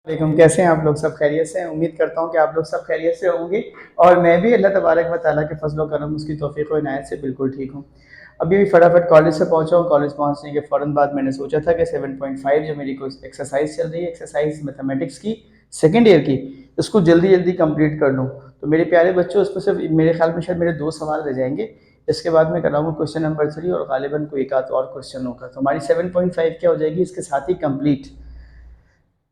वालेकुम, कैसे हैं आप लोग? सब खैरियत से हैं? उम्मीद करता हूं कि आप लोग सब खैरियत से होंगे और मैं भी अल्लाह तबारक व तआला के फजल व करम उसकी तौफीक व इनायत से बिल्कुल ठीक हूं। अभी भी फटाफट कॉलेज से पहुंचा हूं। कॉलेज पहुंचने के फ़ौरन बाद मैंने सोचा था कि 7.5 जो मेरी कोई एक्सरसाइज चल रही है, एक्सरसाइज मैथमेटिक्स की सेकेंड ईयर की, उसको जल्दी जल्दी कंप्लीट कर लूँ। तो मेरे प्यारे बच्चों, उसमें सिर्फ मेरे ख्याल में शायद मेरे 2 सवाल रह जाएंगे। इसके बाद मैं कराऊंगा क्वेश्चन नंबर 3 और गालिबन कोई एक आध और क्वेश्चन होगा, तो हमारी 7.5 क्या हो जाएगी इसके साथ ही कंप्लीट।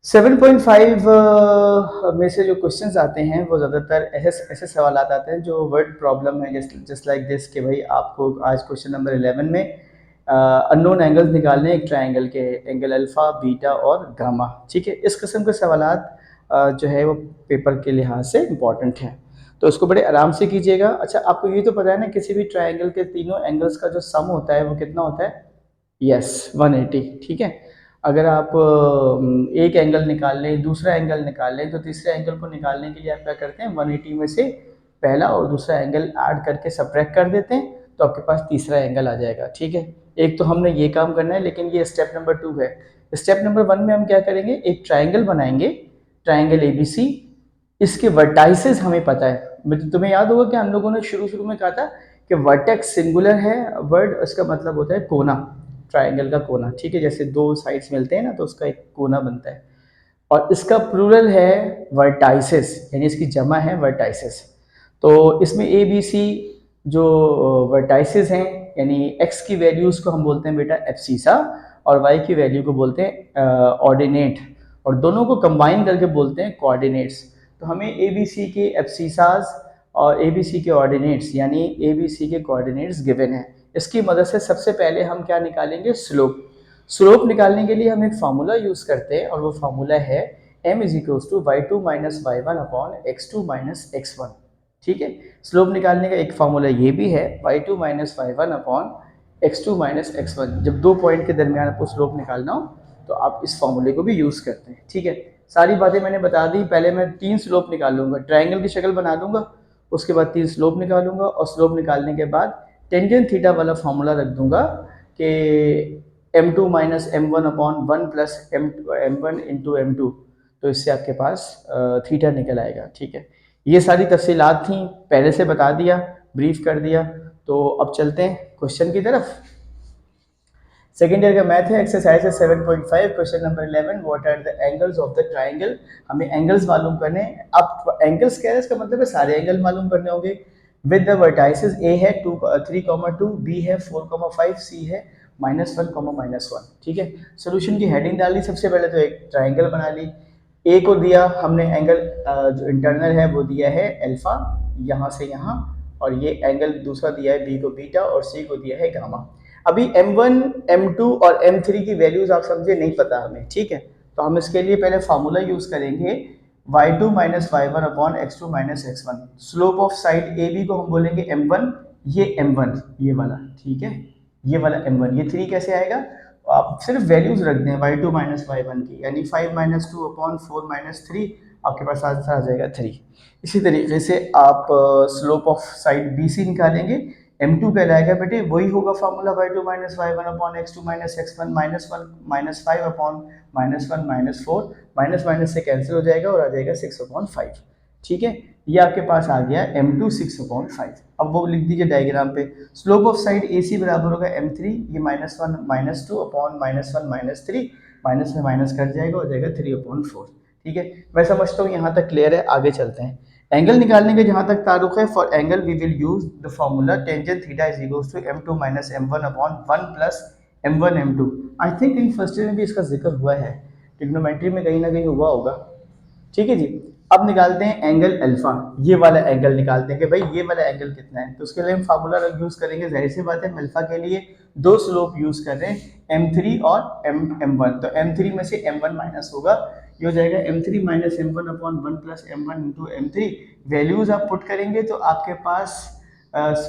7.5 में से जो क्वेश्चंस आते हैं वो ज़्यादातर ऐसे ऐसे सवाल आते हैं जो वर्ड प्रॉब्लम है, जस्ट लाइक दिस कि भाई आपको आज क्वेश्चन नंबर 11 में अननोन एंगल्स निकालने हैं एक ट्रायंगल के, एंगल अल्फ़ा, बीटा और गामा। ठीक है, इस किस्म के सवालात जो है वो पेपर के लिहाज से इम्पॉर्टेंट हैं, तो इसको बड़े आराम से कीजिएगा। अच्छा, आपको ये तो पता है ना किसी भी ट्रायंगल के तीनों एंगल्स का जो सम होता है वो कितना होता है? यस, 180। ठीक है, अगर आप एक एंगल निकाल लें, दूसरा एंगल निकाल लें, तो तीसरे एंगल को निकालने के लिए आप क्या करते हैं, 180 में से पहला और दूसरा एंगल ऐड करके सबट्रैक्ट कर देते हैं, तो आपके पास तीसरा एंगल आ जाएगा। ठीक है, एक तो हमने ये काम करना है, लेकिन ये स्टेप नंबर 2 है। स्टेप नंबर 1 में हम क्या करेंगे, एक ट्राइंगल बनाएंगे, ट्राइंगल ABC। इसके वर्टाइसेस हमें पता है। तुम्हें याद होगा कि हम लोगों ने शुरू शुरू में कहा था कि वर्टेक्स सिंगुलर है वर्ड, उसका मतलब होता है कोना, ट्राइंगल का कोना। ठीक है, जैसे दो साइड्स मिलते हैं ना, तो उसका एक कोना बनता है। और इसका प्लूरल है वर्टाइसेस, यानी इसकी जमा है वर्टाइसेस। तो इसमें ABC जो वर्टाइसेस हैं, यानी एक्स की वैल्यूज़ को हम बोलते हैं बेटा एब्सीसा, और वाई की वैल्यू को बोलते हैं ऑर्डिनेट, और दोनों को कंबाइन करके बोलते हैं कोऑर्डिनेट्स। तो हमें ABC के एब्सीसाज और ABC के ऑर्डिनेट्स, यानी ABC के कोऑर्डिनेट्स गिवन है। इसकी मदद से सबसे पहले हम क्या निकालेंगे, स्लोप। स्लोप निकालने के लिए हम एक फार्मूला यूज़ करते हैं, और वो फार्मूला है m is equals to y2 minus y1 upon x2 minus x1। ठीक है, स्लोप निकालने का एक फार्मूला ये भी है, y2 minus y1 upon x2 minus x1। जब दो पॉइंट के दरमियान आपको स्लोप निकालना हो तो आप इस फार्मूले को भी यूज़ करते हैं। ठीक है, सारी बातें मैंने बता दी। पहले मैं 3 स्लोप निकालूंगा, ट्राइंगल की शक्ल बना दूंगा, उसके बाद 3 स्लोप निकालूंगा, और स्लोप निकालने के बाद टेंजेंट थीटा वाला फार्मूला रख दूंगा कि m2 minus m1 upon 1 plus m1 into m2, तो इससे आपके पास थीटा निकल आएगा। ठीक है, ये सारी तफसीलात थी, पहले से बता दिया, ब्रीफ कर दिया। तो अब चलते हैं क्वेश्चन की तरफ। सेकेंड ईयर का मैथ है, एक्सरसाइज है 7.5, question number 11, what are the angles of the triangle. हमें एंगल्स मालूम करने हैं। अब एंगल्स कह रहे हैं, इसका मतलब है सारे एंगल मालूम करने होंगे। विद द वर्टाइसेस ए है 3,2, बी है 4,5, सी है -1, -1। ठीक है, सोल्यूशन की हेडिंग डाली। सबसे पहले तो एक ट्राइंगल बना ली। ए को दिया हमने एंगल, जो इंटरनल है वो दिया है अल्फा, यहाँ से यहाँ, और ये एंगल दूसरा दिया है बी को बीटा, और सी को दिया है गामा। अभी m1, m2 और m3 की वैल्यूज आप समझे नहीं पता हमें। ठीक है, तो हम इसके लिए पहले फार्मूला यूज करेंगे y2 minus y1 upon x2 minus x1। Slope of side AB को हम बोलेंगे m1, ये m1 ये वाला। ठीक है, ये वाला m1, ये 3 कैसे आएगा, आप सिर्फ वैल्यूज रख दें y2 माइनस y1 की, यानी 5 माइनस 2 अपॉन 4 माइनस 3, आपके पास आंसर आ जाएगा 3। इसी तरीके से आप स्लोप ऑफ साइड BC निकालेंगे, m2 कहलाएगा बेटे, वही होगा formula y2 minus y1 upon x2 minus x1, -1 -5 upon -1 -4, minus minus से कैंसिल हो जाएगा और आ जाएगा 6 अपॉन 5। ठीक है, ये आपके पास आ गया m2 6 अपॉन 5। अब वो लिख दीजिए डायग्राम पे। स्लोप ऑफ साइड AC बराबर होगा m3, ये -1 -2 अपॉन -1 -3, माइनस में माइनस कट जाएगा, हो जाएगा 3 अपॉन 4। ठीक है, मैं समझता हूँ यहाँ तक क्लियर है, आगे चलते हैं। एंगल निकालने के जहां तक तारुक है, for angle we will use the formula tangent theta is equals to m2 minus m1 upon 1 plus m1 m2। I think in first year में भी इसका जिक्र हुआ है, ट्रिग्नोमेट्री में कहीं ना कहीं हुआ होगा। ठीक है जी, अब निकालते हैं एंगल अल्फा, ये वाला एंगल निकालते हैं कि भाई ये वाला एंगल कितना है। तो उसके लिए हम फार्मूला यूज करेंगे, जाहिर सी बात है, अल्फा के लिए दो स्लोप यूज कर रहे हैं, m3 और m1। तो m3 में से m1 माइनस होगा, ये हो जाएगा m3 minus m1 upon 1 plus m1 into m3। Values आप पुट करेंगे तो आपके पास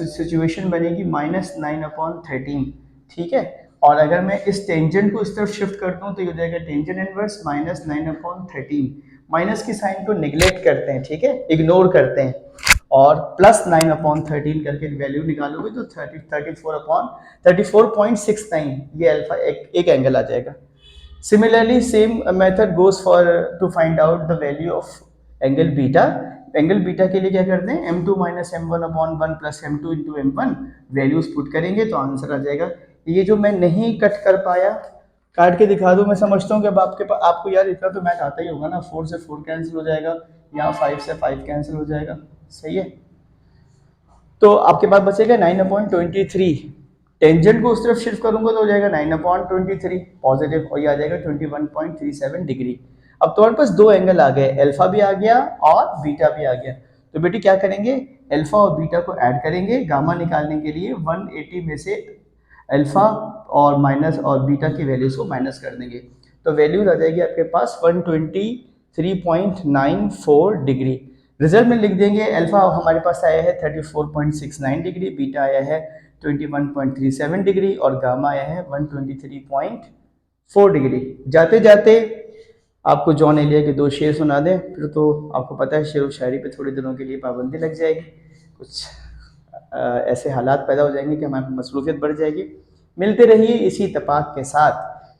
सिचुएशन बनेगी -9 अपॉन 13। ठीक है, और अगर मैं इस टेंजेंट को इस तरफ शिफ्ट करता हूँ तो ये हो जाएगा टेंजेंट इनवर्स -9 अपॉन 13। माइनस की साइन को निगलेक्ट करते हैं, ठीक है, इग्नोर करते हैं, और +9 अपॉन 13 करके वैल्यू निकालोगे तो 34 अपॉन 34.69, ये अल्फा एक एंगल आ जाएगा। Similarly, same method goes for to find out the value of angle beta. Angle beta के लिए क्या करते हैं, m2 minus M one upon one plus M two into M one values put करेंगे तो answer आ जाएगा। ये जो मैं नहीं कट कर पाया, काट के दिखा दूं, मैं समझता हूँ कि अब आपके पास, आपको यार इतना तो मैथ आता ही होगा ना, 4 से 4 कैंसिल हो जाएगा, यहाँ 5 से 5 कैंसिल हो जाएगा, सही है। तो आपके पास बचेगा 9/23। टेंजेंट को उस तरफ शिफ्ट करूंगा तो हो जाएगा 9/23 पॉजिटिव, और ये आ जाएगा 21.37 डिग्री। अब तुम्हारे पास दो एंगल आ गए, अल्फा भी आ गया और बीटा भी आ गया। तो बेटी क्या करेंगे, अल्फा और बीटा को ऐड करेंगे गामा निकालने के लिए। 180 में से अल्फा और माइनस और बीटा की वैल्यूज को माइनस कर देंगे, तो वैल्यूज आ जाएगी आपके पास 123.94 डिग्री। रिजल्ट में लिख देंगे, अल्फा हमारे पास आया है 34.69 डिग्री, बीटा आया है 21.37 डिग्री और गामा आया है 123.4 डिग्री। जाते जाते आपको जॉन एलिया के दो शेर सुना दें, फिर तो आपको पता है शेर व शायरी पे थोड़े दिनों के लिए पाबंदी लग जाएगी, कुछ ऐसे हालात पैदा हो जाएंगे कि हमारी मसरूफियत बढ़ जाएगी। मिलते रहिए इसी इत्तेफाक के साथ,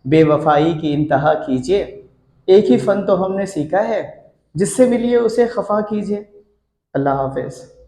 बेवफाई की इंतहा कीजिए, एक ही फ़न तो हमने सीखा है, जिससे मिलिए उसे खफा कीजिए। अल्लाह हाफिज़।